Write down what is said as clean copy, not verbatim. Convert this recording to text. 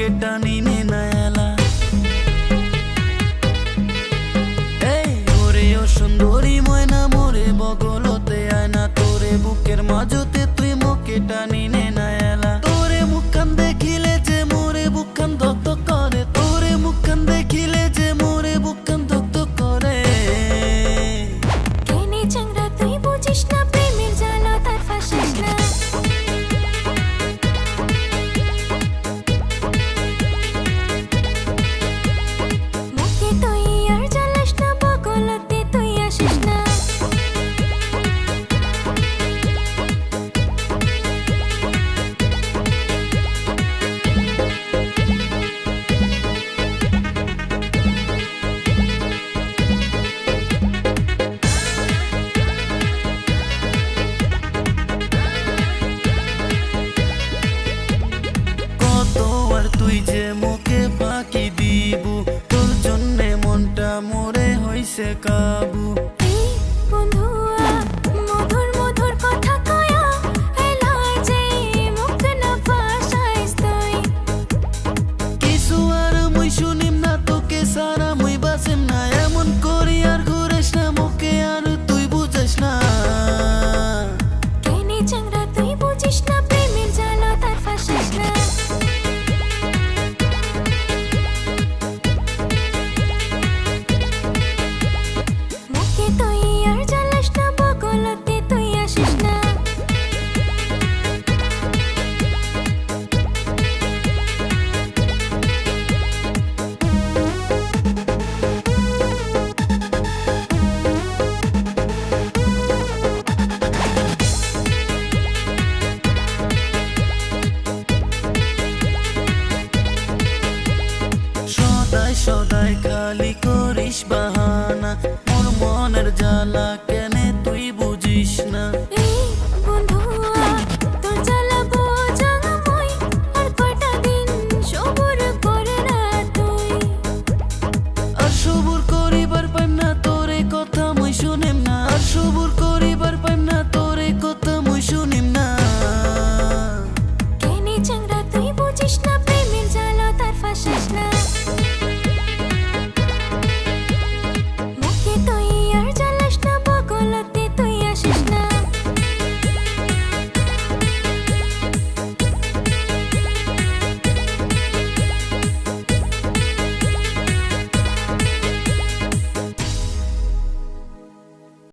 মুখে টানি নে না এলা। এই ওরে ও সুন্দরী ময়না মোরে বগলতে আয়না, তোরে বুকের মাঝতে তুই মুখে টানি নে না এলা। তোরে মুখখান দেখিলে যে মোরে বুকখান ধক ধক করে, তোরে মুখখান দেখিলে যে মোরে বুকখান ধক ধক করে। কেনে চাংরা তুই বুঝিস না, প্রেমের জ্বালা তার ফাঁসিস না। মুখে তুই আর জ্বালাস না, বগলতে তুই আসিস না। তুই যে মুখে ফাঁকি দিবু, তোর জন্যে মনটা মোরে হইছে কাবু। এই বন্ধুয়া মধুর মধুর কথা কয়া, এলাই যে মুখ না ফাঁসাইস তুই। কিছু আর মুই শুনিম না, তোকে সারা মুই বাসিম না। এমন করি আর ঘুরেস না, মুখে আর তুই বুঝাস না। কেনে চাংরা তুই বুঝিস না, প্রেমের জ্বালা তার ফাঁসিস না। মুখে তুই আর জ্বালাস না, বগলতে তুই আসিস না। সদাই সদাই খালি করিস বাহানা, মোর মনের জ্বালা